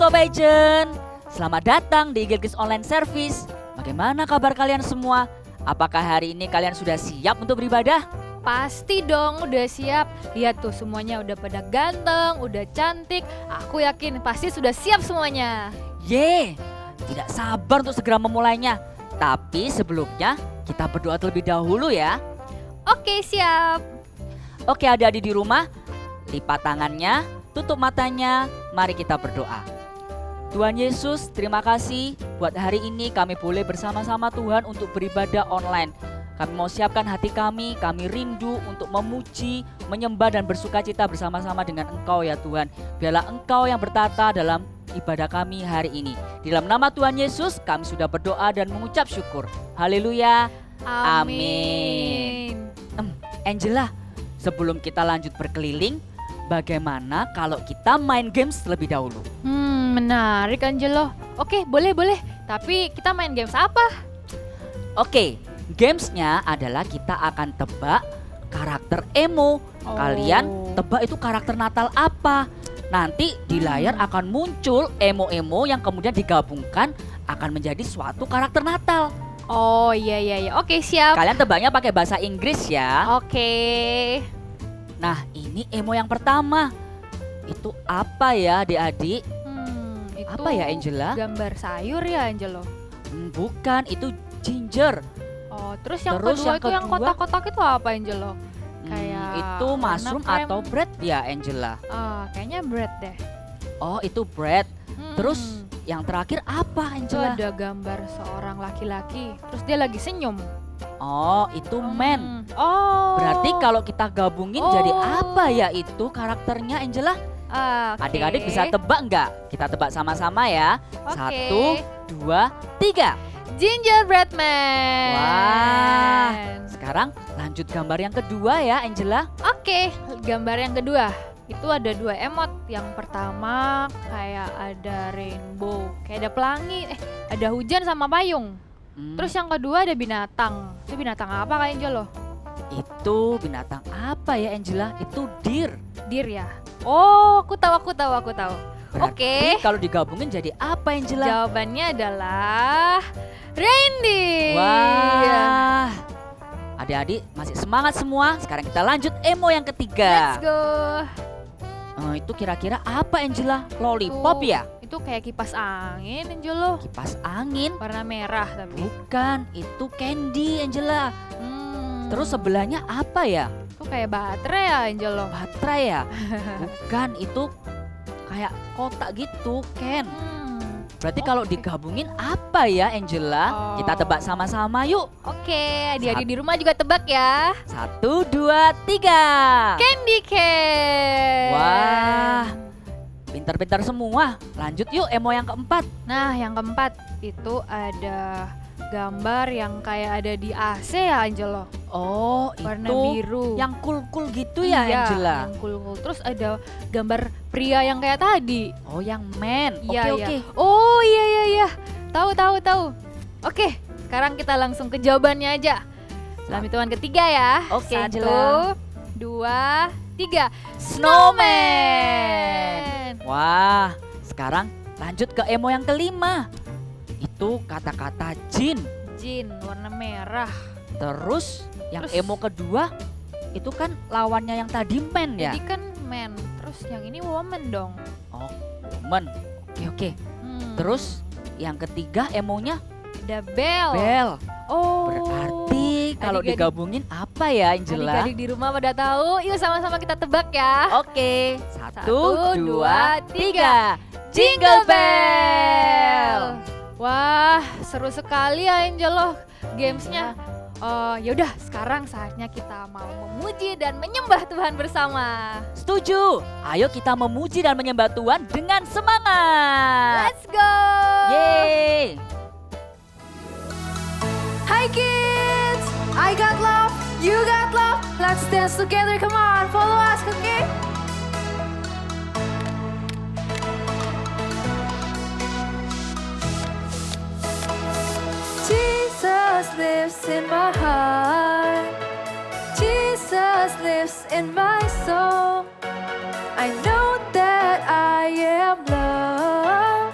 Sobat Jen, selamat datang di Eagle Kids Online Service. Bagaimana kabar kalian semua? Apakah hari ini kalian sudah siap untuk beribadah? Pasti dong udah siap. Lihat tuh semuanya udah pada ganteng, udah cantik. Aku yakin pasti sudah siap semuanya. Yeay, tidak sabar untuk segera memulainya. Tapi sebelumnya kita berdoa terlebih dahulu ya. Oke, siap. Oke, adik-adik di rumah, lipat tangannya, tutup matanya, mari kita berdoa. Tuhan Yesus, terima kasih buat hari ini kami boleh bersama-sama Tuhan untuk beribadah online. Kami mau siapkan hati kami rindu untuk memuji, menyembah dan bersukacita bersama-sama dengan Engkau ya Tuhan. Biarlah Engkau yang bertata dalam ibadah kami hari ini. Di dalam nama Tuhan Yesus kami sudah berdoa dan mengucap syukur. Haleluya. Amin. Angela, sebelum kita lanjut berkeliling, bagaimana kalau kita main games terlebih dahulu? Menarik Angelo. Oke, boleh. Tapi kita main games apa? Oke, gamesnya adalah kita akan tebak karakter emo. Kalian tebak itu karakter Natal apa? Nanti di layar akan muncul emo-emo yang kemudian digabungkan akan menjadi suatu karakter Natal. Oh iya. Oke, siap. Kalian tebaknya pakai bahasa Inggris ya. Oke. Nah, ini emo yang pertama. Itu apa ya adik-adik? Itu apa ya Angela? Gambar sayur ya Angelo? Bukan, itu ginger. Oh, terus yang kedua itu yang kotak-kotak itu apa Angelo? Kayak itu mushroom atau bread ya Angela? Kayaknya bread deh. Oh, itu bread. Terus yang terakhir apa Angela? Itu ada gambar seorang laki-laki, terus dia lagi senyum. Oh, itu man. Oh. Berarti kalau kita gabungin jadi apa ya itu karakternya Angela? Okay. Adik-adik bisa tebak nggak? Kita tebak sama-sama ya. 1, 2, 3. Gingerbread Man. Wah. Sekarang lanjut gambar yang kedua ya Angela. Oke, gambar yang kedua. Itu ada dua emot. Yang pertama kayak ada rainbow, kayak ada pelangi, ada hujan sama payung. Terus yang kedua ada binatang. Itu binatang apa Kak Angelo? Itu binatang apa ya Angela? Itu deer. Deer ya? Oh, aku tahu. Oke. Kalau digabungin jadi apa Angela? Jawabannya adalah reindeer. Wah. Adik-adik masih semangat semua. Sekarang kita lanjut emo yang ketiga. Let's go. Itu kira-kira apa Angela? Lollipop ya? Itu kayak kipas angin Angelo. Kipas angin? Warna merah tapi. Bukan, itu candy Angela. Terus sebelahnya apa ya? Itu kayak baterai ya Angelo. Baterai ya? Bukan, itu kayak kotak gitu, Ken. Berarti kalau digabungin apa ya Angela? Kita tebak sama-sama yuk. Oke, adik-adik di rumah juga tebak ya. 1, 2, 3. Candy cane. Wah, pintar-pintar semua. Lanjut yuk emo yang keempat. Nah, yang keempat itu ada gambar yang kayak ada di AC ya Angelo. Oh, warna itu biru. Yang cool-cool gitu ya Angela? Yang cool-cool. Terus ada gambar pria yang kayak tadi. Oh, yang man. Oke. Oh iya. Tahu. Oke, sekarang kita langsung ke jawabannya aja. Dalam hitungan ketiga ya. Oke, 1, Angela. 2, 3. Snowman. Wah, sekarang lanjut ke emo yang kelima. Itu kata-kata jin. Jin, warna merah. Terus yang emo kedua itu kan lawannya yang tadi man ya? Jadi kan man, terus yang ini woman dong. Oh, woman. Oke. Terus yang ketiga emonya ada bell. Bell. Oh. Berarti kalau digabungin apa ya Angela? Adik-adik di rumah pada tahu. Yuk sama-sama kita tebak ya. Oke. 1, 2, 3. Jingle bell. Wah, seru sekali ya Angelo gamesnya. Yaudah, sekarang saatnya kita mau memuji dan menyembah Tuhan bersama. Setuju. Ayo kita memuji dan menyembah Tuhan dengan semangat. Let's go. Yeay. Hi kids, I got love, you got love. Let's dance together, come on, follow us, okay? Jesus lives in my heart. Jesus lives in my soul. I know that I am loved.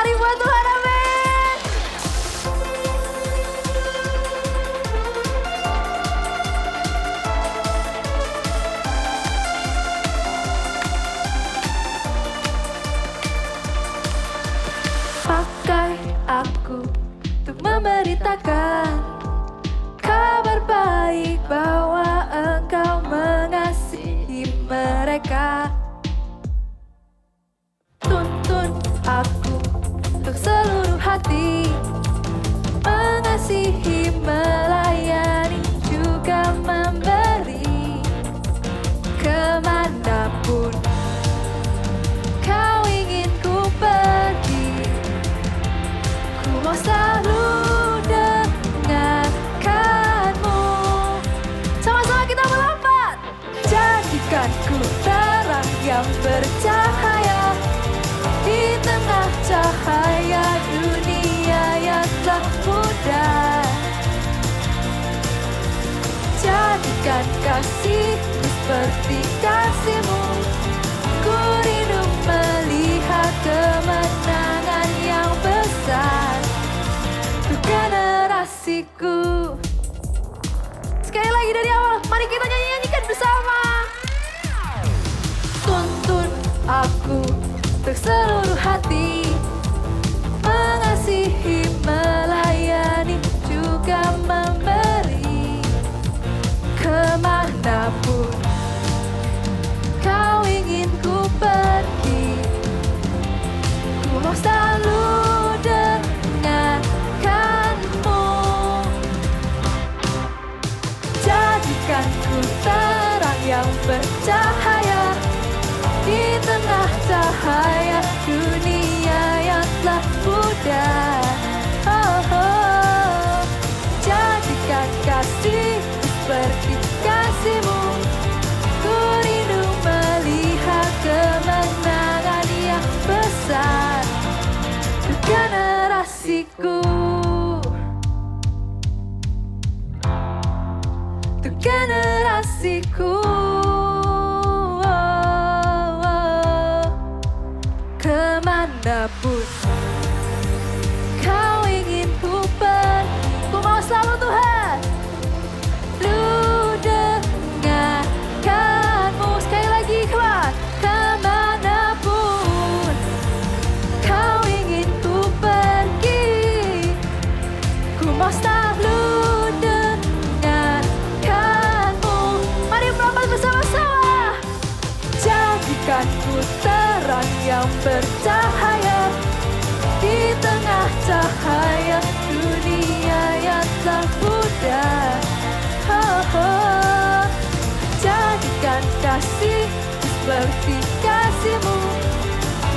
kali buat Tuhan, amin. Pakai aku untuk memberitakan kabar baik bahwa Engkau mengasihi mereka. Tuntun aku untuk seluruh hati, mengasihi, melayani, juga memberi. Kemanapun Kau ingin ku pergi, ku mau selalu dengarkanmu. Sama-sama kita melompat. Jadikan ku terang yang bercahaya di tengah cahaya dunia yang telah pudar. Jadikan kasihku seperti kasihmu, ku rindu melihat kemenangan yang besar untuk generasiku. Sekali lagi dari awal, mari kita nyanyikan bersama. Tuntun aku untuk seluruh hati, mengasihi, melayani, juga memberi. Kemanapun Kau ingin ku pergi, ku mau selalu dengarkanmu. Jadikan ku terang yang bercahaya di tengah cahaya dunia yang telah pudar. Oh, oh. Jadikan kasih seperti kasihmu, ku rindu melihat kemenangan yang besar untuk generasiku, untuk generasiku. Kemanapun Kau ingin ku pergi, ku mau selalu Tuhan lu dengarkanmu. Sekali lagi keluar. Kemanapun Kau ingin ku pergi, ku mau selalu dengarkanmu. Mari melompat bersama-sama. Jadikan ku terang yang bercahaya di tengah cahaya dunia yang telah pudar. Oh, oh. Jadikan kasih seperti kasihmu,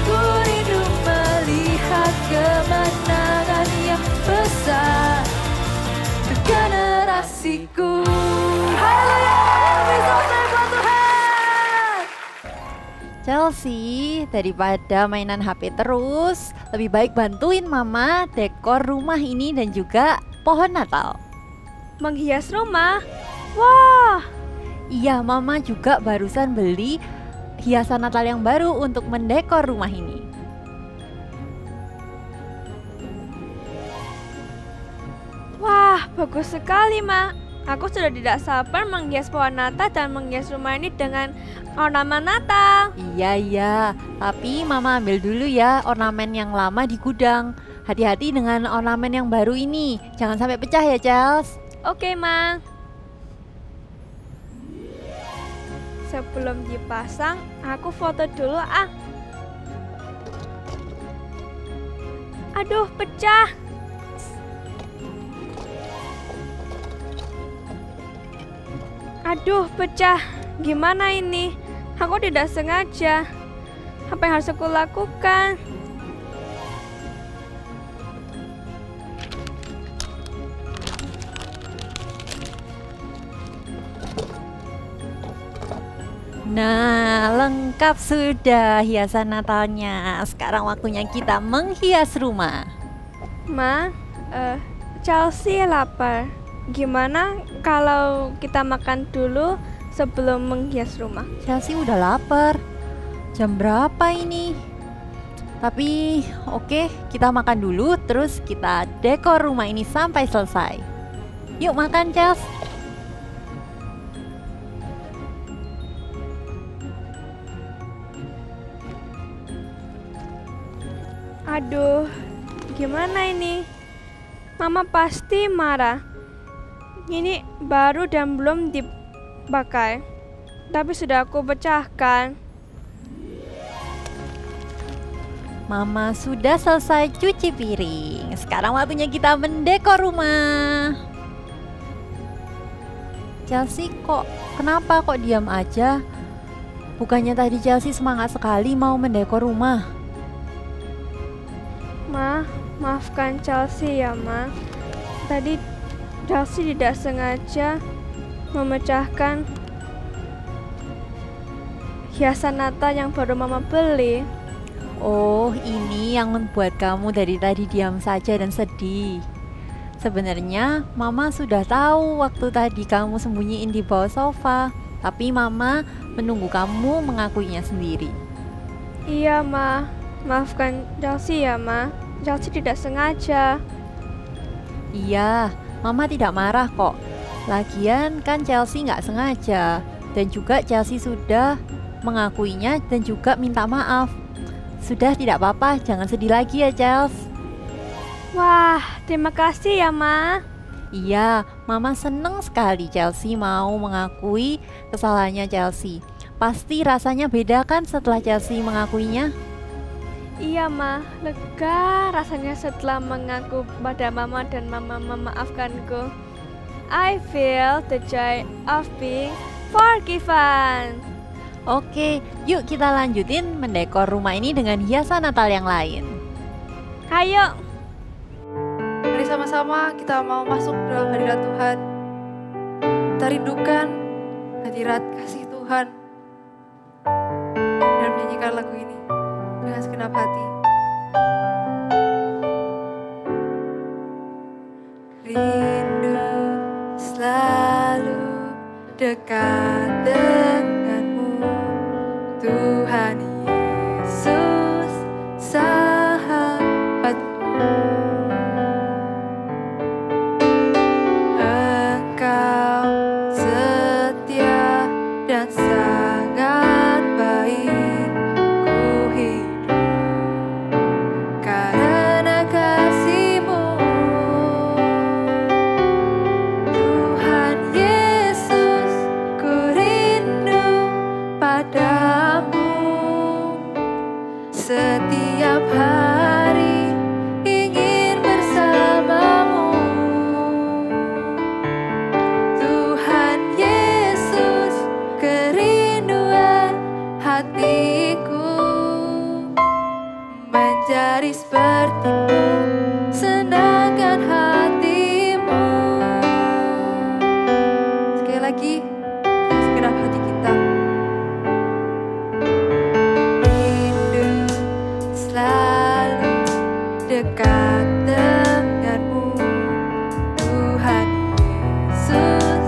ku rindu melihat kemenangan yang besar untuk generasiku. Haleluya, bisa buat Tuhan. Chelsea, daripada mainan HP terus, lebih baik bantuin Mama dekor rumah ini dan juga pohon Natal. Menghias rumah? Wah, Iya, Mama juga barusan beli hiasan Natal yang baru untuk mendekor rumah ini. wah, bagus sekali, Ma. Aku sudah tidak sabar menghias pohon Natal dan menghias rumah ini dengan ornamen Natal. Iya, tapi Mama ambil dulu ya ornamen yang lama di gudang. Hati-hati dengan ornamen yang baru ini, jangan sampai pecah ya, Chels. Oke, Ma. Sebelum dipasang, aku foto dulu ah. Aduh, pecah. Aduh, pecah. Gimana ini? Aku tidak sengaja. Apa yang harus aku lakukan? Nah, lengkap sudah hiasan Natalnya. Sekarang waktunya kita menghias rumah. Ma, Chelsea lapar. Gimana kalau kita makan dulu sebelum menghias rumah? Chelsea udah lapar. Jam berapa ini? Tapi oke, kita makan dulu terus kita dekor rumah ini sampai selesai. Yuk makan, Chels. Aduh, gimana ini? Mama pasti marah. Ini baru dan belum dipakai, tapi sudah aku pecahkan. Mama sudah selesai cuci piring. Sekarang waktunya kita mendekor rumah. Chelsea kenapa kok diam aja? Bukannya tadi Chelsea semangat sekali mau mendekor rumah? Ma, maafkan Chelsea ya, Ma. Tadi Chelsea tidak sengaja memecahkan hiasan Natal yang baru Mama beli. Oh, ini yang membuat kamu dari tadi diam saja dan sedih. Sebenarnya Mama sudah tahu waktu tadi kamu sembunyiin di bawah sofa, tapi Mama menunggu kamu mengakuinya sendiri. Iya, Ma. Maafkan Chelsea ya, Ma. Chelsea tidak sengaja. Iya, Mama tidak marah kok. Lagian kan Chelsea nggak sengaja. Dan juga Chelsea sudah mengakuinya dan juga minta maaf. Sudah, tidak apa-apa, jangan sedih lagi ya, Chels. Wah, terima kasih ya, Ma. Iya, Mama seneng sekali Chelsea mau mengakui kesalahannya Chelsea. Pasti rasanya beda kan setelah Chelsea mengakuinya? Iya, Ma. Lega rasanya setelah mengaku pada Mama dan Mama memaafkanku. I feel the joy of being forgiven. Oke, yuk kita lanjutin mendekor rumah ini dengan hiasan Natal yang lain. Ayo. Mari sama-sama kita mau masuk dalam hadirat Tuhan. Kita rindukan hadirat kasih Tuhan dan menyanyikan lagu ini dengan segenap hati. Rindu selalu dekat denganmu, Tuhan Yesus sahabatku. Engkau setia dan sangat baik, ku hidup karena kasih-Mu. Tuhan Yesus, ku rindu padamu. Setiap hari ingin bersamamu. Tuhan Yesus, kerinduan hatiku menjadi seperti-Mu, senangkan hati-Mu. Sekali lagi, dengan segenap hati kita. Rindu selalu dekat denganmu, Tuhan Yesus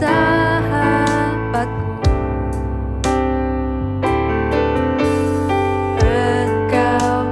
sahabatku. Engkau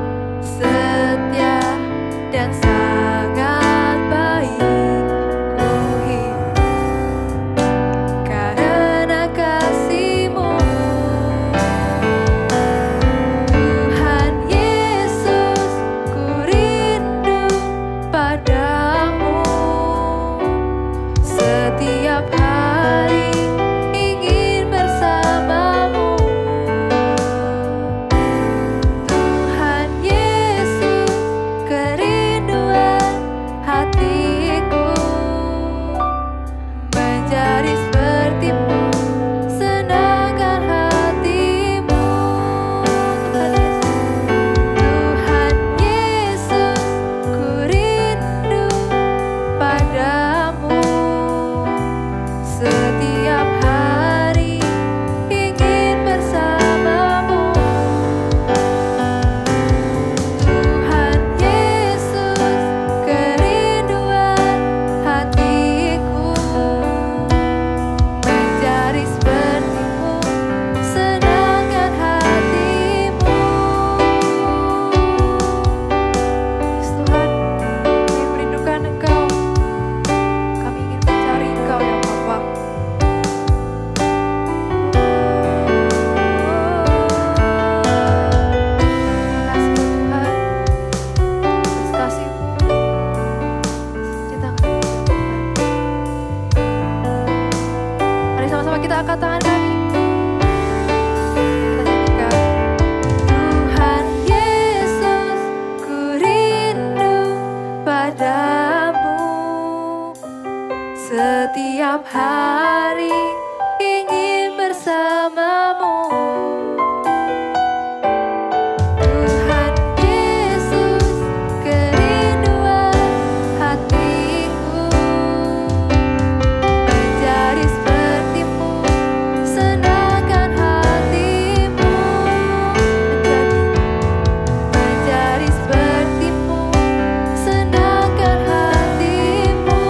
hari ingin bersamamu. Tuhan Yesus, kerinduan hatiku menjadi seperti-Mu, senangkan hati-Mu menjadi seperti-Mu, senangkan hati-Mu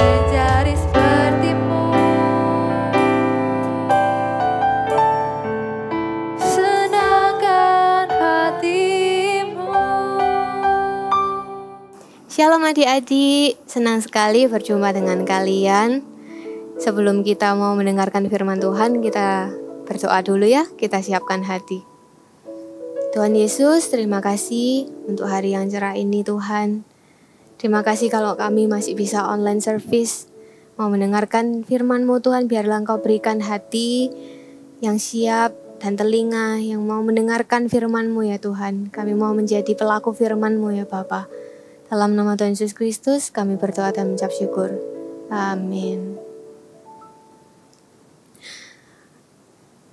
menjadi seperti-Mu, senangkan hati-Mu. Shalom adik-adik, senang sekali berjumpa dengan kalian. Sebelum kita mau mendengarkan firman Tuhan, kita berdoa dulu ya, kita siapkan hati. Tuhan Yesus, terima kasih untuk hari yang cerah ini Tuhan. Terima kasih kalau kami masih bisa online service, mau mendengarkan firman-Mu Tuhan, biarlah Engkau berikan hati yang siap dan telinga yang mau mendengarkan firman-Mu ya Tuhan. Kami mau menjadi pelaku firman-Mu ya Bapa. Dalam nama Tuhan Yesus Kristus kami berdoa dan mengucap syukur. Amin.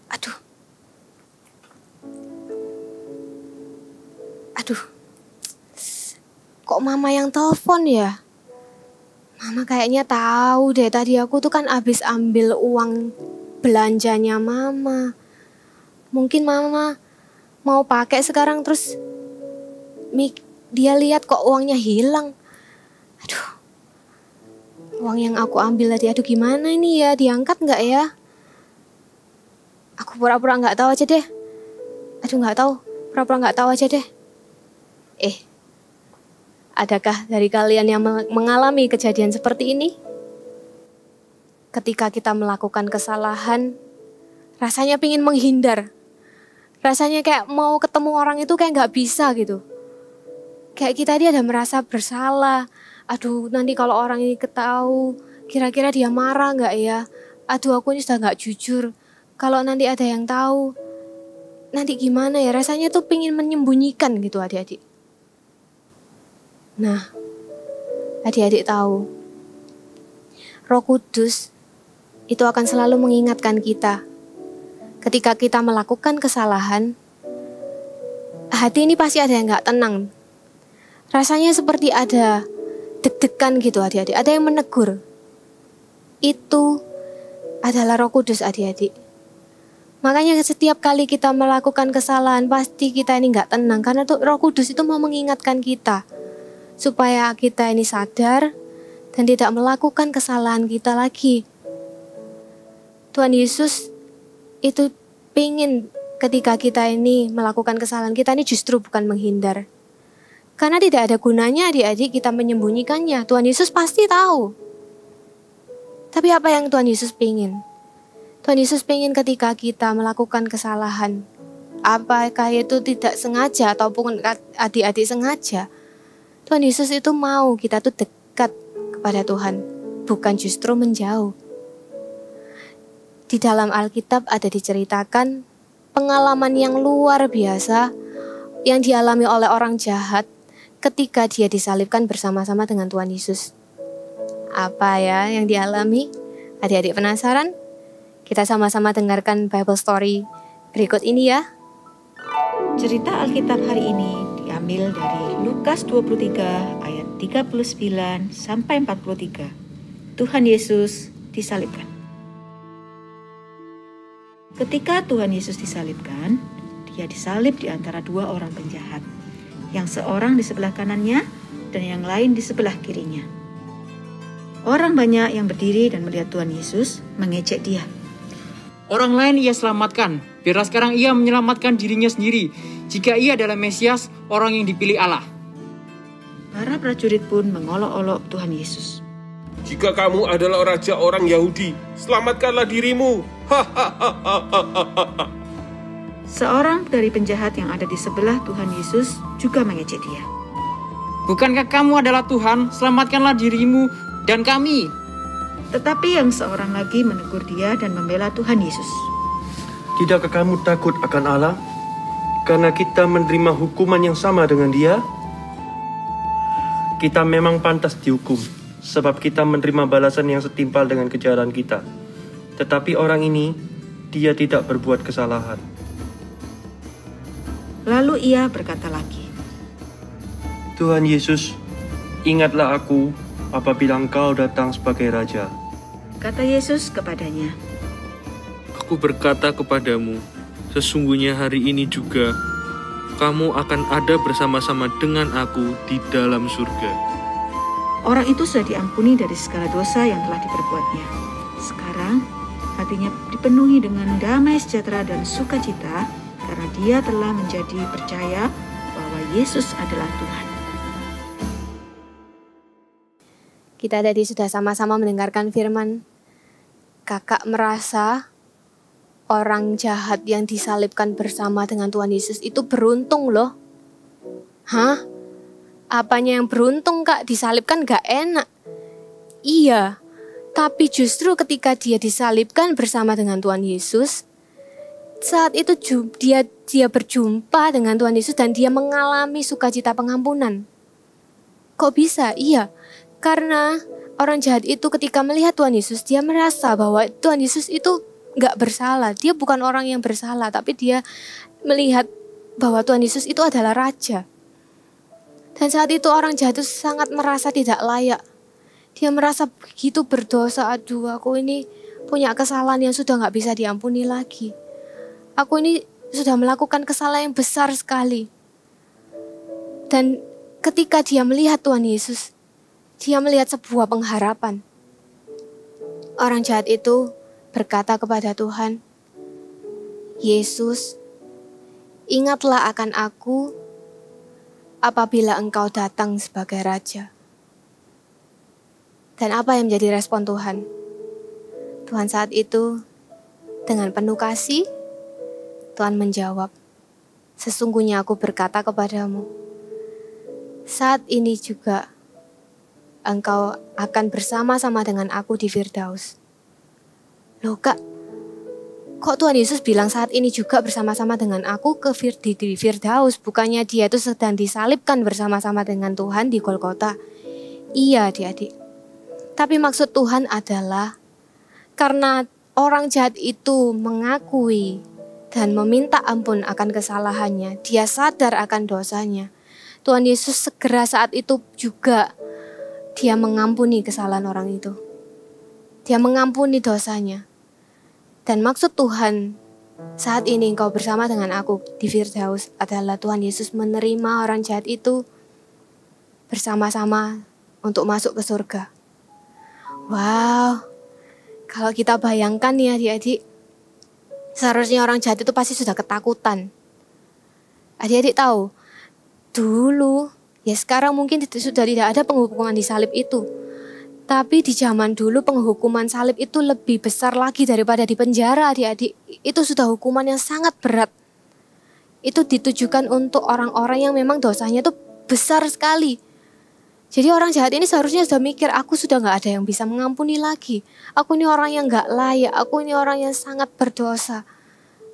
Aduh. Kok mama yang telepon ya? Mama kayaknya tahu deh, tadi aku tuh kan habis ambil uang belanjanya mama. Mungkin mama mau pakai sekarang terus dia lihat kok uangnya hilang. Aduh. Uang yang aku ambil tadi, aduh gimana ini ya, diangkat nggak ya? Aku pura-pura nggak tahu aja deh. Aduh nggak tahu, pura-pura nggak tahu aja deh. Adakah dari kalian yang mengalami kejadian seperti ini? Ketika kita melakukan kesalahan, rasanya pingin menghindar. Rasanya kayak mau ketemu orang itu kayak nggak bisa gitu. Kayak kita dia ada merasa bersalah. Aduh nanti kalau orang ini ketahui, kira-kira dia marah nggak ya? Aduh aku ini sudah nggak jujur. Kalau nanti ada yang tahu, nanti gimana ya? Rasanya tuh pingin menyembunyikan gitu adik-adik. Nah, adik-adik tahu, Roh Kudus itu akan selalu mengingatkan kita. Ketika kita melakukan kesalahan, hati ini pasti ada yang gak tenang. Rasanya seperti ada deg-degan gitu adik-adik, ada yang menegur. Itu adalah Roh Kudus adik-adik. Makanya setiap kali kita melakukan kesalahan, pasti kita ini gak tenang. Karena tuh Roh Kudus itu mau mengingatkan kita. Supaya kita ini sadar dan tidak melakukan kesalahan kita lagi. Tuhan Yesus itu pingin ketika kita ini melakukan kesalahan, kita ini justru bukan menghindar. Karena tidak ada gunanya adik-adik kita menyembunyikannya. Tuhan Yesus pasti tahu. Tapi apa yang Tuhan Yesus pingin? Tuhan Yesus pingin ketika kita melakukan kesalahan, apakah itu tidak sengaja ataupun adik-adik sengaja, Tuhan Yesus itu mau kita tuh dekat kepada Tuhan, bukan justru menjauh. Di dalam Alkitab ada diceritakan pengalaman yang luar biasa yang dialami oleh orang jahat ketika dia disalibkan bersama-sama dengan Tuhan Yesus. Apa ya yang dialami? Adik-adik penasaran? Kita sama-sama dengarkan Bible story berikut ini ya. Cerita Alkitab hari ini diambil dari Lukas 23 ayat 39 sampai 43. Tuhan Yesus disalibkan. Ketika Tuhan Yesus disalibkan, dia disalib di antara dua orang penjahat, yang seorang di sebelah kanannya dan yang lain di sebelah kirinya. Orang banyak yang berdiri dan melihat Tuhan Yesus mengejek dia. Orang lain ia selamatkan, biarlah sekarang ia menyelamatkan dirinya sendiri, jika ia adalah Mesias, orang yang dipilih Allah. Para prajurit pun mengolok-olok Tuhan Yesus. Jika kamu adalah raja orang Yahudi, selamatkanlah dirimu. Seorang dari penjahat yang ada di sebelah Tuhan Yesus juga mengejek dia. Bukankah kamu adalah Tuhan, selamatkanlah dirimu dan kami. Tetapi yang seorang lagi menegur dia dan membela Tuhan Yesus. Tidakkah kamu takut akan Allah? Karena kita menerima hukuman yang sama dengan dia? Kita memang pantas dihukum. sebab kita menerima balasan yang setimpal dengan kejahatan kita. Tetapi orang ini, dia tidak berbuat kesalahan. Lalu ia berkata lagi, Tuhan Yesus, ingatlah aku apabila Engkau datang sebagai Raja. Kata Yesus kepadanya, Aku berkata kepadamu, sesungguhnya hari ini juga kamu akan ada bersama-sama dengan aku di dalam surga. orang itu sudah diampuni dari segala dosa yang telah diperbuatnya. Sekarang hatinya dipenuhi dengan damai sejahtera dan sukacita karena dia telah menjadi percaya bahwa Yesus adalah Tuhan. Kita tadi sudah sama-sama mendengarkan firman. Kakak merasa orang jahat yang disalibkan bersama dengan Tuhan Yesus itu beruntung loh. Hah? Apanya yang beruntung kak? Disalibkan gak enak. Iya, tapi justru ketika dia disalibkan bersama dengan Tuhan Yesus, saat itu dia berjumpa dengan Tuhan Yesus dan dia mengalami sukacita pengampunan. Kok bisa? Iya, karena orang jahat itu ketika melihat Tuhan Yesus, dia merasa bahwa Tuhan Yesus itu gak bersalah. Dia bukan orang yang bersalah, tapi dia melihat bahwa Tuhan Yesus itu adalah Raja. Dan saat itu orang jahat itu sangat merasa tidak layak. Dia merasa begitu berdosa. Aduh, aku ini punya kesalahan yang sudah gak bisa diampuni lagi. Aku ini sudah melakukan kesalahan yang besar sekali. Dan ketika dia melihat Tuhan Yesus, dia melihat sebuah pengharapan. Orang jahat itu berkata kepada Tuhan, Yesus, ingatlah akan aku apabila Engkau datang sebagai Raja. Dan apa yang menjadi respon Tuhan? Tuhan saat itu dengan penuh kasih, Tuhan menjawab, sesungguhnya aku berkata kepadamu, saat ini juga Engkau akan bersama-sama dengan aku di Firdaus. Loh kak, kok Tuhan Yesus bilang saat ini juga bersama-sama dengan aku di Firdaus? Bukannya dia itu sedang disalibkan bersama-sama dengan Tuhan di Golgota? Iya adik-adik. Tapi maksud Tuhan adalah karena orang jahat itu mengakui dan meminta ampun akan kesalahannya, dia sadar akan dosanya. Tuhan Yesus segera saat itu juga dia mengampuni kesalahan orang itu. Dia mengampuni dosanya. Dan maksud Tuhan, saat ini engkau bersama dengan aku di Firdaus adalah Tuhan Yesus menerima orang jahat itu bersama-sama untuk masuk ke surga. Wow, kalau kita bayangkan ya adik-adik, seharusnya orang jahat itu pasti sudah ketakutan. Adik-adik tahu, dulu, ya sekarang mungkin sudah tidak ada penghukuman di salib itu. Tapi di zaman dulu penghukuman salib itu lebih besar lagi daripada di penjara adik-adik. Itu sudah hukuman yang sangat berat. Itu ditujukan untuk orang-orang yang memang dosanya itu besar sekali. Jadi orang jahat ini seharusnya sudah mikir, aku sudah gak ada yang bisa mengampuni lagi. Aku ini orang yang gak layak, aku ini orang yang sangat berdosa.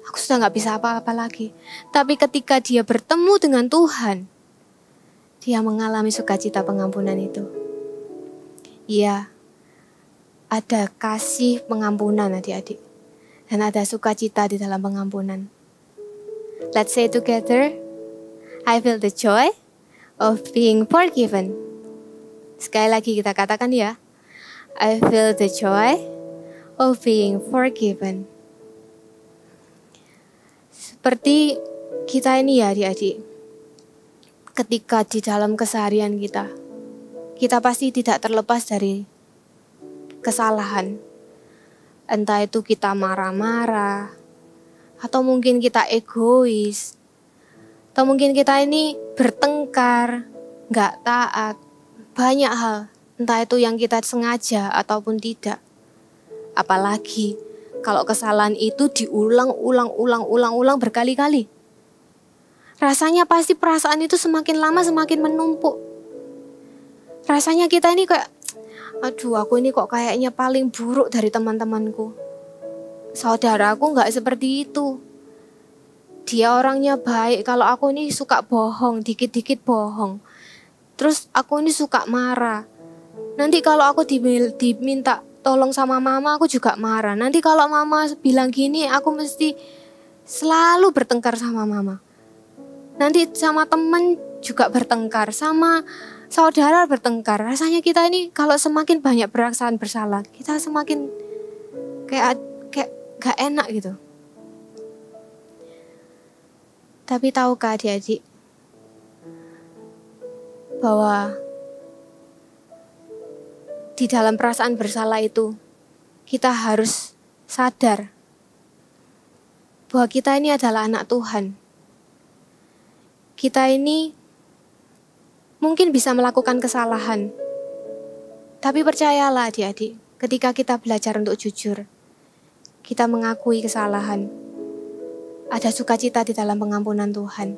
Aku sudah gak bisa apa-apa lagi. Tapi ketika dia bertemu dengan Tuhan, dia mengalami sukacita pengampunan itu. Iya, ada kasih pengampunan adik-adik. Dan ada sukacita di dalam pengampunan. Let's say together, I feel the joy of being forgiven. Sekali lagi kita katakan ya, I feel the joy of being forgiven. Seperti kita ini ya adik-adik, ketika di dalam keseharian kita pasti tidak terlepas dari kesalahan. Entah itu kita marah-marah, atau mungkin kita egois, atau mungkin kita ini bertengkar, gak taat, banyak hal. Entah itu yang kita sengaja ataupun tidak. Apalagi kalau kesalahan itu diulang berkali-kali. Rasanya pasti perasaan itu semakin lama semakin menumpuk. Rasanya kita ini kayak, aduh aku ini kok kayaknya paling buruk dari teman-temanku. Saudaraku gak seperti itu. Dia orangnya baik, kalau aku ini suka bohong, dikit-dikit bohong. Terus aku ini suka marah. Nanti kalau aku diminta tolong sama mama, aku juga marah. Nanti kalau mama bilang gini, aku mesti selalu bertengkar sama mama. Nanti sama temen juga bertengkar, sama saudara bertengkar. Rasanya kita ini kalau semakin banyak perasaan bersalah, kita semakin kayak gak enak gitu. Tapi tahukah adik-adik bahwa di dalam perasaan bersalah itu kita harus sadar bahwa kita ini adalah anak Tuhan. Kita ini mungkin bisa melakukan kesalahan. Tapi percayalah adik-adik, ketika kita belajar untuk jujur, kita mengakui kesalahan, ada sukacita di dalam pengampunan Tuhan.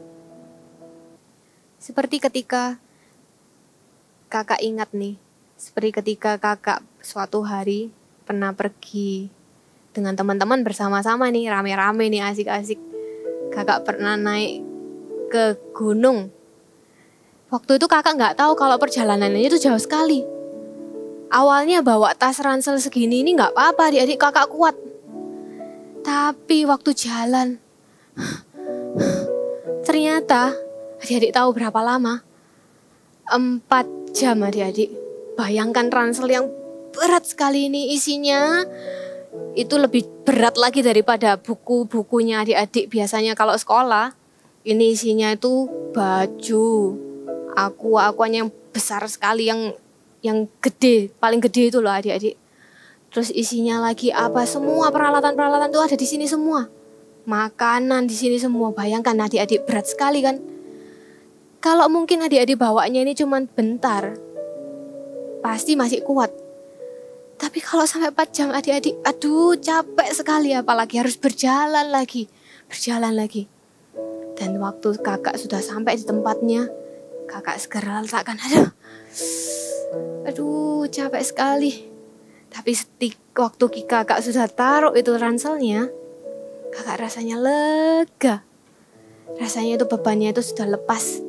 Seperti ketika kakak ingat nih, seperti ketika kakak suatu hari pernah pergi dengan teman-teman bersama-sama nih, rame-rame nih, asik-asik. Kakak pernah naik ke gunung. Waktu itu kakak nggak tahu kalau perjalanannya itu jauh sekali. Awalnya bawa tas ransel segini ini nggak apa-apa, adik-adik, kakak kuat. Tapi waktu jalan, ternyata adik-adik tahu berapa lama? 4 jam adik-adik. Bayangkan ransel yang berat sekali ini, isinya itu lebih berat lagi daripada buku-bukunya adik-adik. Biasanya kalau sekolah, ini isinya itu baju, aqua yang besar sekali, yang gede, paling gede itu loh adik-adik. Terus isinya lagi apa? Semua peralatan-peralatan itu ada di sini semua. Makanan di sini semua. Bayangkan adik-adik, berat sekali kan? Kalau mungkin adik-adik bawanya ini cuma bentar, pasti masih kuat. Tapi kalau sampai 4 jam adik-adik, aduh capek sekali, apalagi harus berjalan lagi. Dan waktu kakak sudah sampai di tempatnya, kakak segera letakkan, aduh capek sekali. Tapi waktu kakak sudah taruh itu ranselnya, kakak rasanya lega. Rasanya itu bebannya itu sudah lepas,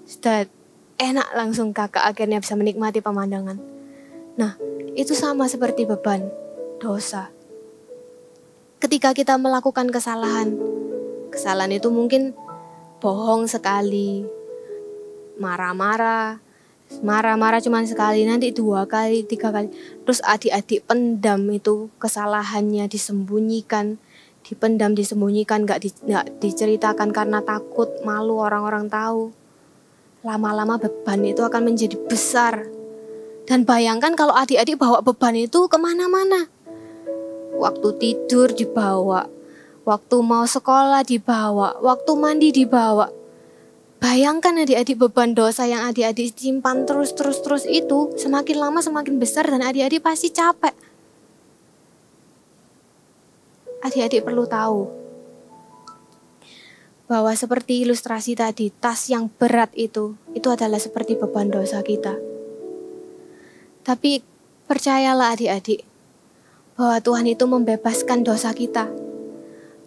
sudah enak, langsung kakak akhirnya bisa menikmati pemandangan. Nah, itu sama seperti beban dosa. Ketika kita melakukan kesalahan itu mungkin bohong sekali, marah-marah cuma sekali, nanti 2 kali, 3 kali. Terus adik-adik pendam itu kesalahannya, disembunyikan, gak diceritakan karena takut, malu orang-orang tahu. Lama-lama beban itu akan menjadi besar. Dan bayangkan kalau adik-adik bawa beban itu kemana-mana. Waktu tidur dibawa, waktu mau sekolah dibawa, waktu mandi dibawa. Bayangkan adik-adik beban dosa yang adik-adik simpan terus itu semakin lama semakin besar dan adik-adik pasti capek. Adik-adik perlu tahu bahwa seperti ilustrasi tadi, tas yang berat itu adalah seperti beban dosa kita. Tapi percayalah adik-adik, bahwa Tuhan itu membebaskan dosa kita.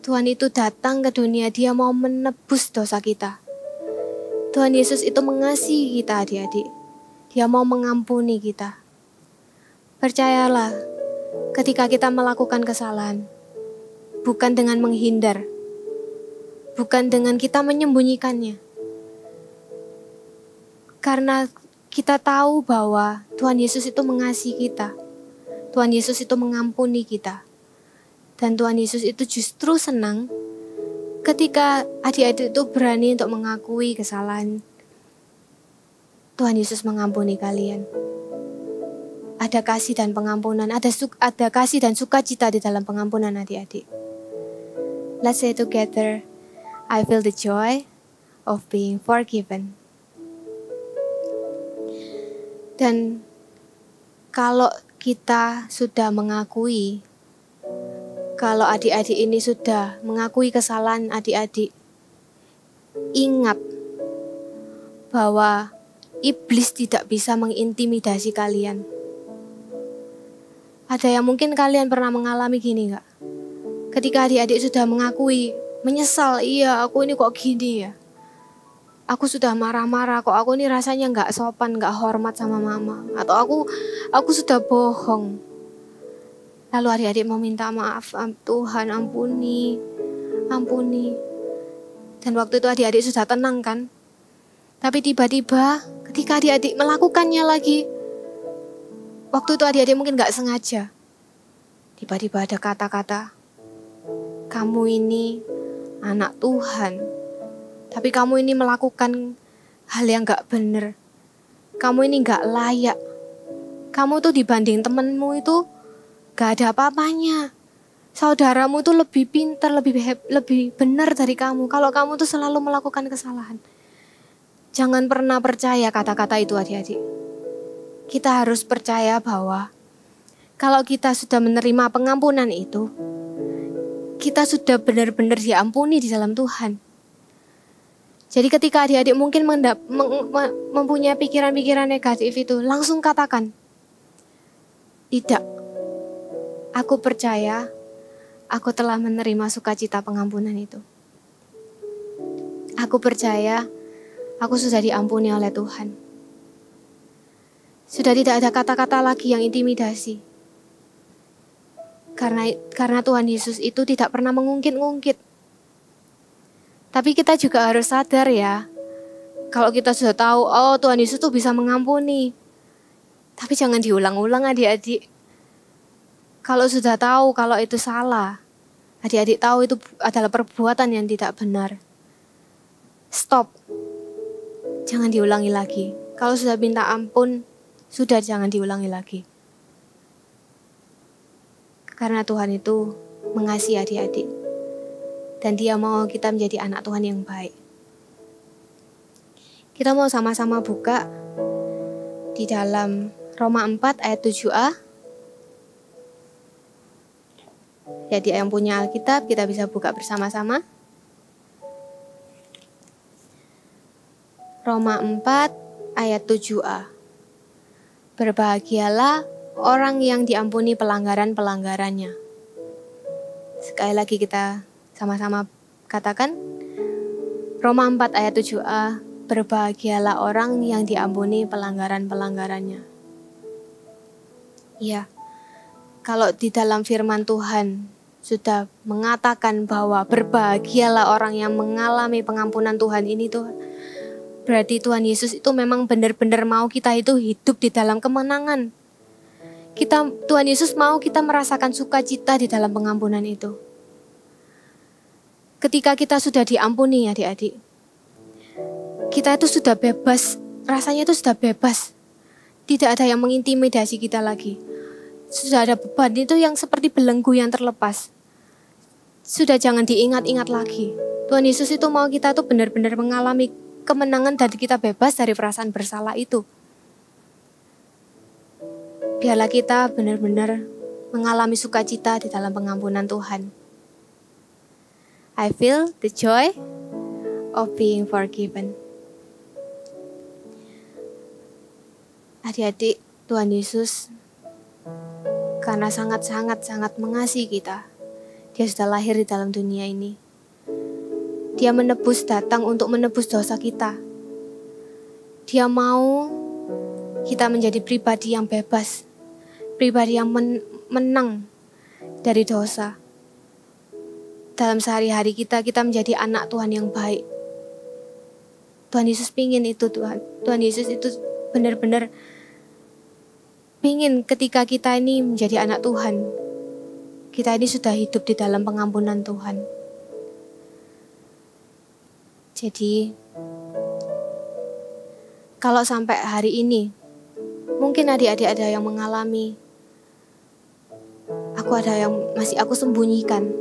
Tuhan itu datang ke dunia, Dia mau menebus dosa kita. Tuhan Yesus itu mengasihi kita adik-adik. Dia mau mengampuni kita. Percayalah, ketika kita melakukan kesalahan, bukan dengan menghindar, bukan dengan kita menyembunyikannya. Karena kita tahu bahwa Tuhan Yesus itu mengasihi kita. Tuhan Yesus itu mengampuni kita. Dan Tuhan Yesus itu justru senang ketika adik-adik itu berani untuk mengakui kesalahan. Tuhan Yesus mengampuni kalian. Ada kasih dan pengampunan, ada kasih dan sukacita di dalam pengampunan adik-adik. Let's say together, I feel the joy of being forgiven. Dan kalau kita sudah mengakui, kalau adik-adik ini sudah mengakui kesalahan adik-adik, ingat bahwa iblis tidak bisa mengintimidasi kalian. Ada yang mungkin kalian pernah mengalami gini gak? Ketika adik-adik sudah mengakui, menyesal, iya aku ini kok gini ya. aku sudah marah-marah kok, aku ini rasanya nggak sopan, nggak hormat sama mama, atau aku sudah bohong. Lalu adik-adik mau minta maaf, Tuhan ampuni. Dan waktu itu adik-adik sudah tenang kan. Tapi tiba-tiba ketika adik-adik melakukannya lagi, waktu itu adik-adik mungkin gak sengaja, tiba-tiba ada kata-kata, kamu ini anak Tuhan, tapi kamu ini melakukan hal yang gak benar. Kamu ini gak layak. Kamu tuh dibanding temenmu itu gak ada apa-apanya. Saudaramu tuh lebih pintar, lebih benar dari kamu. Kalau kamu tuh selalu melakukan kesalahan. Jangan pernah percaya kata-kata itu adik-adik. Kita harus percaya bahwa kalau kita sudah menerima pengampunan itu, kita sudah benar-benar diampuni di dalam Tuhan. Jadi ketika adik-adik mungkin mempunyai pikiran-pikiran negatif itu, langsung katakan, tidak, aku percaya aku telah menerima sukacita pengampunan itu. Aku percaya aku sudah diampuni oleh Tuhan. Sudah tidak ada kata-kata lagi yang intimidasi. Karena Tuhan Yesus itu tidak pernah mengungkit-ungkit. Tapi kita juga harus sadar ya, kalau kita sudah tahu, oh Tuhan Yesus tuh bisa mengampuni. Tapi jangan diulang-ulang adik-adik. Kalau sudah tahu kalau itu salah, adik-adik tahu itu adalah perbuatan yang tidak benar, stop. Jangan diulangi lagi. Kalau sudah minta ampun, sudah jangan diulangi lagi. Karena Tuhan itu mengasihi adik-adik. Dan Dia mau kita menjadi anak Tuhan yang baik. Kita mau sama-sama buka di dalam Roma 4 ayat 7a. Jadi yang punya Alkitab kita bisa buka bersama-sama. Roma 4 ayat 7a. Berbahagialah orang yang diampuni pelanggaran-pelanggarannya. Sekali lagi kita sama-sama katakan. Roma 4 ayat 7a. Berbahagialah orang yang diampuni pelanggaran-pelanggarannya. Iya. Kalau di dalam firman Tuhan sudah mengatakan bahwa berbahagialah orang yang mengalami pengampunan Tuhan ini tuh, berarti Tuhan Yesus itu memang benar-benar mau kita itu hidup di dalam kemenangan. Tuhan Yesus mau kita merasakan sukacita di dalam pengampunan itu. Ketika kita sudah diampuni adik-adik, kita itu sudah bebas, rasanya itu sudah bebas. Tidak ada yang mengintimidasi kita lagi. Sudah ada beban itu yang seperti belenggu yang terlepas. Sudah jangan diingat-ingat lagi. Tuhan Yesus itu mau kita tuh benar-benar mengalami kemenangan dan kita bebas dari perasaan bersalah itu. Biarlah kita benar-benar mengalami sukacita di dalam pengampunan Tuhan. I feel the joy of being forgiven. Adik-adik, Tuhan Yesus karena sangat-sangat mengasihi kita, Dia sudah lahir di dalam dunia ini. Dia datang untuk menebus dosa kita. Dia mau kita menjadi pribadi yang bebas, pribadi yang menang dari dosa. Dalam sehari-hari kita menjadi anak Tuhan yang baik. Tuhan Yesus pingin itu Tuhan. Tuhan Yesus itu benar-benar pingin ketika kita ini menjadi anak Tuhan, kita ini sudah hidup di dalam pengampunan Tuhan. Jadi, kalau sampai hari ini, mungkin adik-adik ada yang mengalami, ada yang masih aku sembunyikan.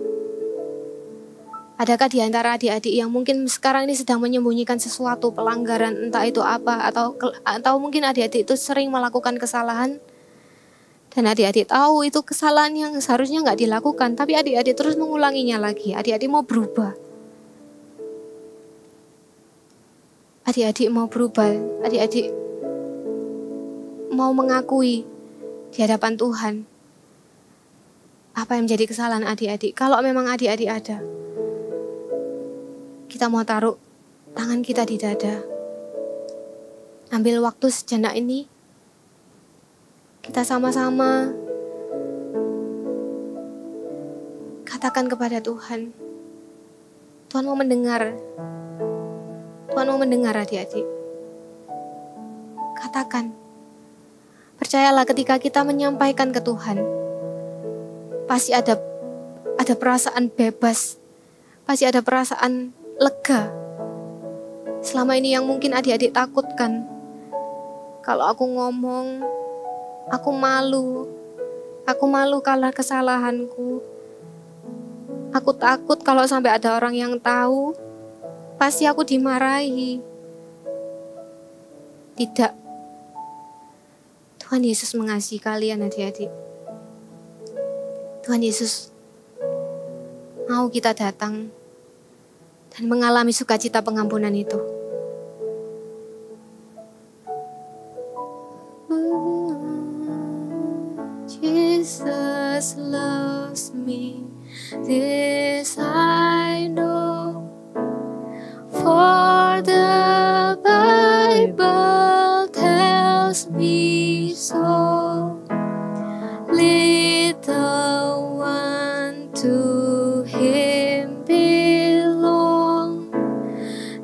Adakah di antara adik-adik yang mungkin sekarang ini sedang menyembunyikan sesuatu, pelanggaran, entah itu apa, atau mungkin adik-adik itu sering melakukan kesalahan, dan adik-adik tahu itu kesalahan yang seharusnya nggak dilakukan, tapi adik-adik terus mengulanginya lagi. Adik-adik mau berubah. Adik-adik mau berubah. Adik-adik mau mengakui di hadapan Tuhan apa yang menjadi kesalahan adik-adik. Kalau memang adik-adik ada, kita mau taruh tangan kita di dada. Ambil waktu sejenak ini, kita sama-sama katakan kepada Tuhan. Tuhan mau mendengar. Tuhan mau mendengar adik-adik. Katakan. Percayalah ketika kita menyampaikan ke Tuhan, pasti ada perasaan bebas. Pasti ada perasaan lega. Selama ini yang mungkin adik-adik takutkan. Kalau aku ngomong, aku malu. Aku malu karena kesalahanku. Aku takut kalau sampai ada orang yang tahu, pasti aku dimarahi. Tidak. Tuhan Yesus mengasihi kalian adik-adik. Tuhan Yesus mau kita datang dan mengalami sukacita pengampunan itu. Jesus loves me, this I know, for the Bible tells me so. Little one to Him belong.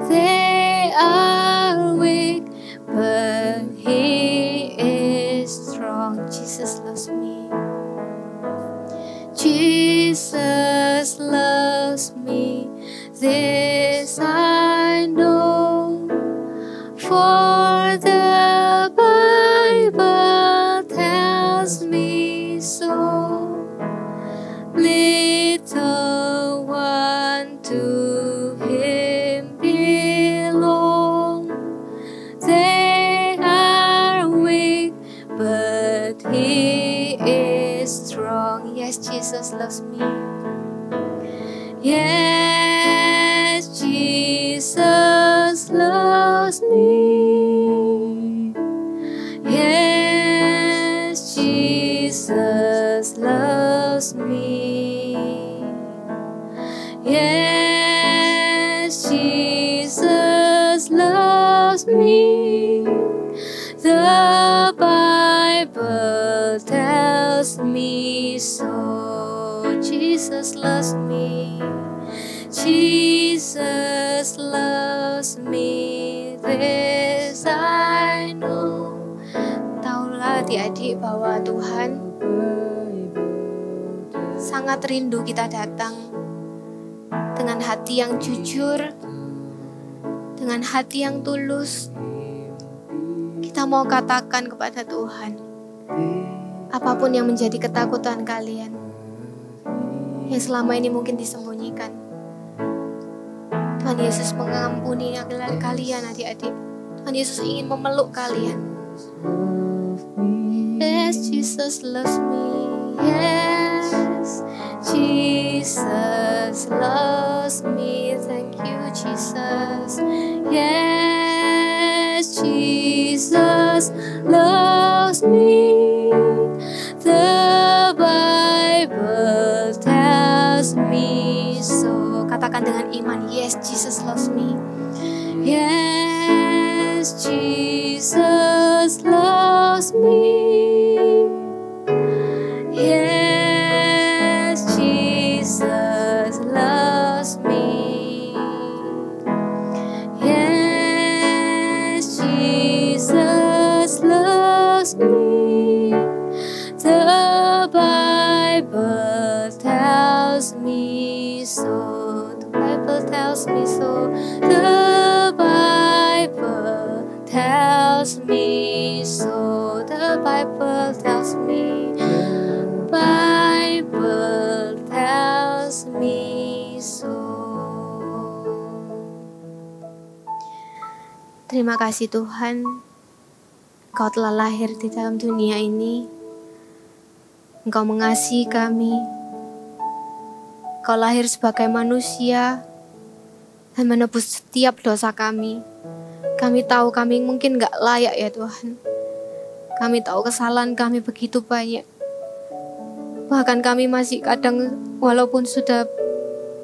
They are weak, but He is strong. Jesus loves me. Jesus loves me, this I know, for the Bible tells me so. Little one to Him belong. They are weak, but He is strong. Yes, Jesus loves me. Yes, Jesus loves me. Yes, Jesus loves me. Yes, Jesus loves me. The Bible tells me so. Jesus loves me. Jesus loves me. This I know. Taulah adik-adik bahwa Tuhan sangat rindu kita datang dengan hati yang jujur, dengan hati yang tulus. Kita mau katakan kepada Tuhan, apapun yang menjadi ketakutan kalian, yang selama ini mungkin disembunyikan, Tuhan Yesus mengampuni kalian adik-adik. Tuhan Yesus ingin memeluk kalian. Yes, Jesus loves me. Yes, Jesus loves me. Thank you, Jesus. Yes, Jesus loves me. The Bible tells me so. Katakan dengan iman, yes, Jesus loves me. Yes, Jesus loves me. Yes, Jesus loves me. Yes, Jesus loves me. The Bible tells me so. The Bible tells me so. The Bible tells me so. The Bible tells me. Bible tells me so. Terima kasih Tuhan, Engkau telah lahir di dalam dunia ini. Engkau mengasihi kami. Engkau lahir sebagai manusia dan menebus setiap dosa kami. Kami tahu kami mungkin gak layak ya Tuhan. Kami tahu kesalahan kami begitu banyak. Bahkan kami masih kadang walaupun sudah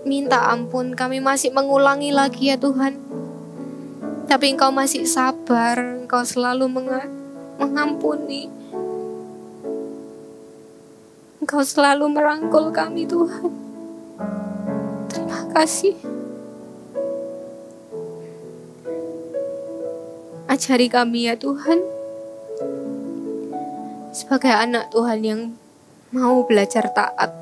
minta ampun, kami masih mengulangi lagi ya Tuhan. Tapi Engkau masih sabar, Engkau selalu mengampuni. Engkau selalu merangkul kami Tuhan. Terima kasih. Ajari kami ya Tuhan, sebagai anak Tuhan yang mau belajar taat.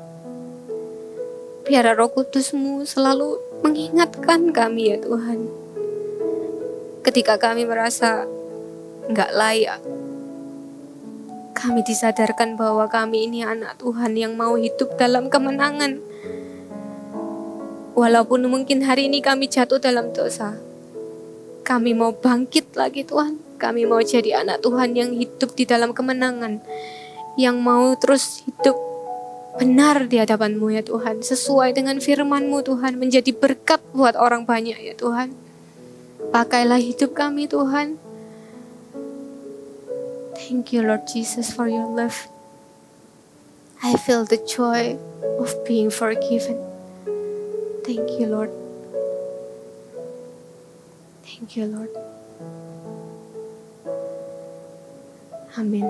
Biar Roh Kudus-Mu selalu mengingatkan kami ya Tuhan. Ketika kami merasa enggak layak, kami disadarkan bahwa kami ini anak Tuhan yang mau hidup dalam kemenangan. Walaupun mungkin hari ini kami jatuh dalam dosa, kami mau bangkit lagi Tuhan. Kami mau jadi anak Tuhan yang hidup di dalam kemenangan, yang mau terus hidup benar di hadapan-Mu ya Tuhan, sesuai dengan firman-Mu Tuhan, menjadi berkat buat orang banyak ya Tuhan. Pakailah hidup kami Tuhan. Thank you Lord Jesus for your love. I feel the joy of being forgiven. Thank you Lord. Thank you Lord. Amin.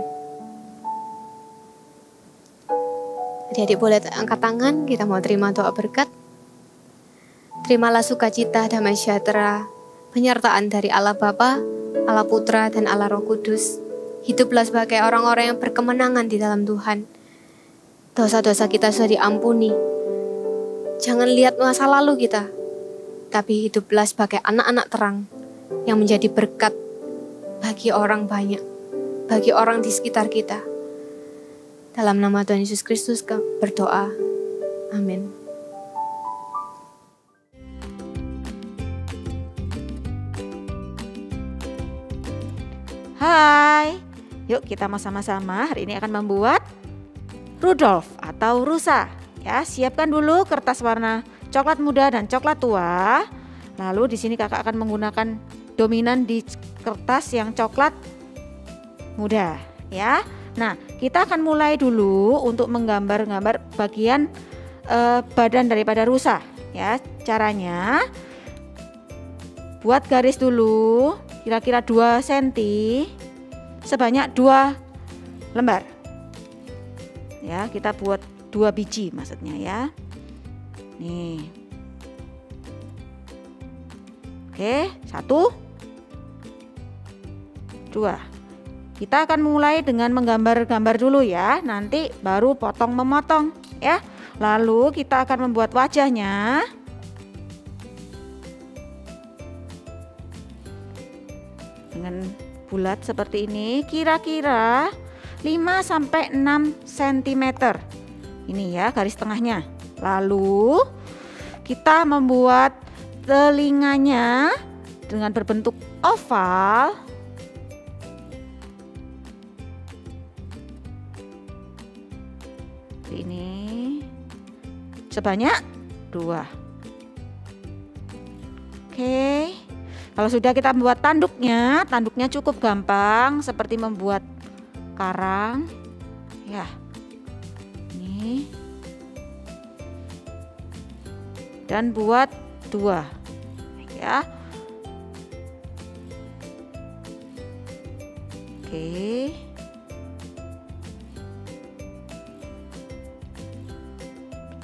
Adik-adik boleh angkat tangan, kita mau terima doa berkat. Terimalah sukacita, damai sejahtera, penyertaan dari Allah Bapa, Allah Putra, dan Allah Roh Kudus. Hiduplah sebagai orang-orang yang berkemenangan di dalam Tuhan. Dosa-dosa kita sudah diampuni. Jangan lihat masa lalu kita, tapi hiduplah sebagai anak-anak terang yang menjadi berkat bagi orang banyak, bagi orang di sekitar kita. Dalam nama Tuhan Yesus Kristus berdoa. Amin. Hai, yuk kita mau sama-sama hari ini akan membuat Rudolf atau rusa. Ya, siapkan dulu kertas warna coklat muda dan coklat tua. Lalu di sini kakak akan menggunakan dominan di kertas yang coklat muda, ya. Nah, kita akan mulai dulu untuk menggambar-gambar bagian badan daripada rusa, ya. Caranya buat garis dulu kira-kira 2 cm sebanyak 2 lembar. Ya, kita buat 2 biji maksudnya ya. Nih. Oke, 1 2. Kita akan mulai dengan menggambar-gambar dulu ya, nanti baru potong memotong ya. Lalu kita akan membuat wajahnya. Dengan bulat seperti ini, kira-kira 5-6 cm. Ini ya garis tengahnya. Lalu kita membuat telinganya dengan berbentuk oval. Ini sebanyak 2. Oke, kalau sudah kita membuat tanduknya cukup gampang seperti membuat karang ya. Ini dan buat 2 ya. Oke,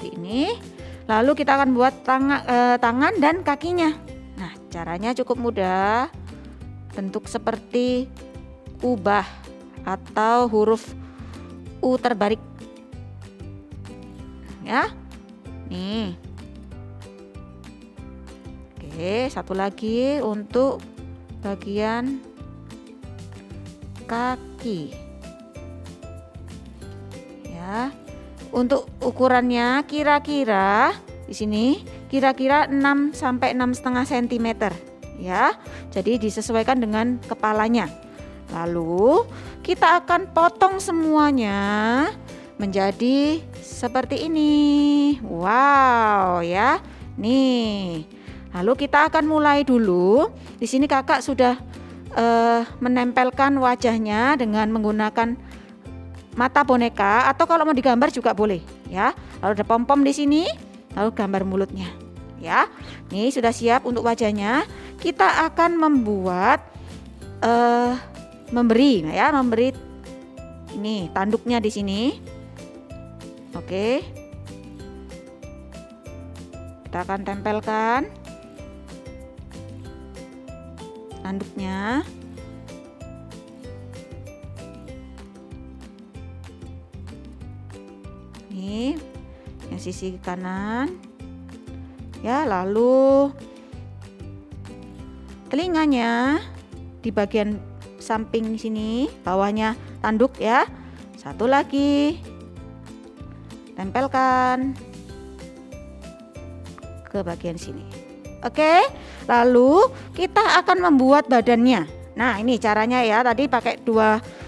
ini. Lalu kita akan buat tangan dan kakinya. Nah, caranya cukup mudah. Bentuk seperti ubah atau huruf U terbalik. Ya. Nih. Oke, satu lagi untuk bagian kaki. Ya. Untuk ukurannya kira-kira di sini kira-kira 6 sampai 6,5 cm ya. Jadi disesuaikan dengan kepalanya. Lalu kita akan potong semuanya menjadi seperti ini. Wow ya. Nih. Lalu kita akan mulai dulu. Di sini kakak sudah menempelkan wajahnya dengan menggunakan mata boneka, atau kalau mau digambar juga boleh ya. Lalu ada pom-pom di sini, lalu gambar mulutnya ya. Nih sudah siap untuk wajahnya. kita akan membuat memberi ini tanduknya di sini. Oke. Kita akan tempelkan tanduknya. Nih, yang sisi kanan. Ya, lalu telinganya di bagian samping sini, bawahnya tanduk ya. Satu lagi. Tempelkan ke bagian sini. Oke, lalu kita akan membuat badannya. Nah, ini caranya ya. Tadi pakai 2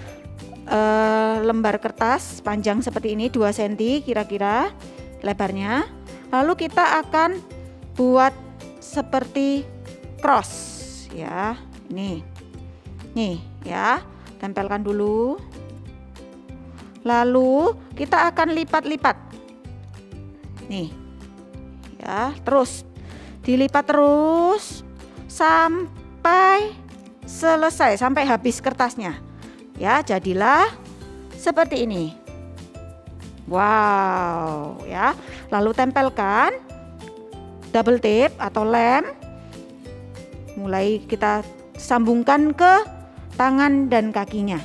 lembar kertas panjang seperti ini, 2 cm kira-kira lebarnya. Lalu kita akan buat seperti cross ya. Nih ya, tempelkan dulu. Lalu kita akan lipat-lipat. Nih ya, terus dilipat terus sampai selesai, sampai habis kertasnya. Ya, jadilah seperti ini. Wow, ya. Lalu tempelkan double tape atau lem. Mulai kita sambungkan ke tangan dan kakinya.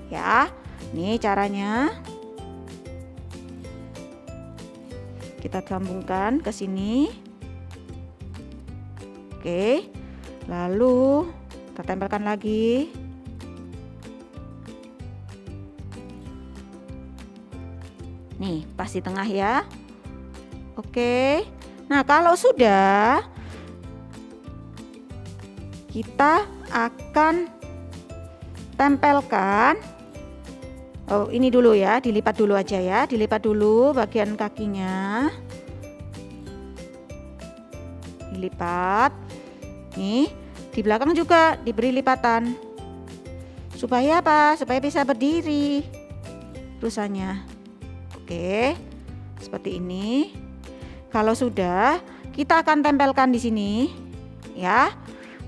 Ya, ini caranya. Kita sambungkan ke sini. Oke. Lalu kita tempelkan lagi. Nih, pas di tengah ya. Oke. Nah, kalau sudah, kita akan tempelkan. Oh, ini dulu ya, dilipat dulu aja ya. Dilipat dulu bagian kakinya. Dilipat. Nih, di belakang juga diberi lipatan. Supaya apa? Supaya bisa berdiri rusanya. Oke, seperti ini. Kalau sudah, kita akan tempelkan di sini, ya.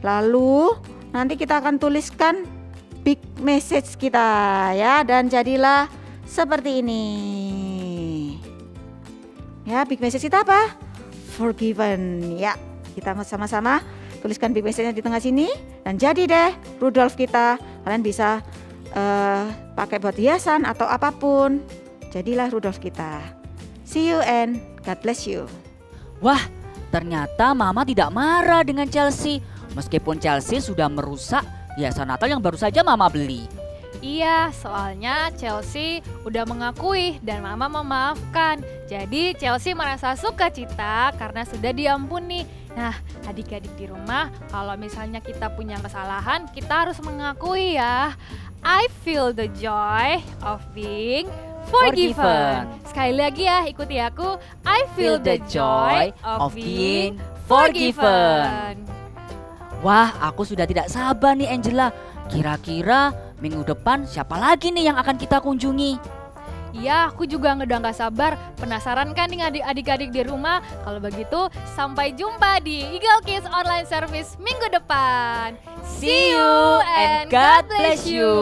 Lalu nanti kita akan tuliskan big message kita, ya. Dan jadilah seperti ini. Ya, big message kita apa? Forgiven, ya. Kita sama-sama tuliskan big message-nya di tengah sini. Dan jadi deh Rudolf kita. Kalian bisa pakai buat hiasan atau apapun. Jadilah Rudolf kita. See you and God bless you. Wah, ternyata Mama tidak marah dengan Chelsea. Meskipun Chelsea sudah merusak hiasan Natal yang baru saja Mama beli. Iya, soalnya Chelsea udah mengakui dan Mama memaafkan. Jadi Chelsea merasa sukacita karena sudah diampuni. Nah, adik-adik di rumah, kalau misalnya kita punya kesalahan, kita harus mengakui ya. I feel the joy of being forgiven. Sekali lagi ya, ikuti aku. I feel the joy of being forgiven. Wah, aku sudah tidak sabar nih Angela. Kira-kira minggu depan siapa lagi nih yang akan kita kunjungi? Iya, aku juga udah gak sabar. Penasaran kan nih adik-adik di rumah? Kalau begitu, sampai jumpa di Eagle Kids Online Service minggu depan. See you and God bless you.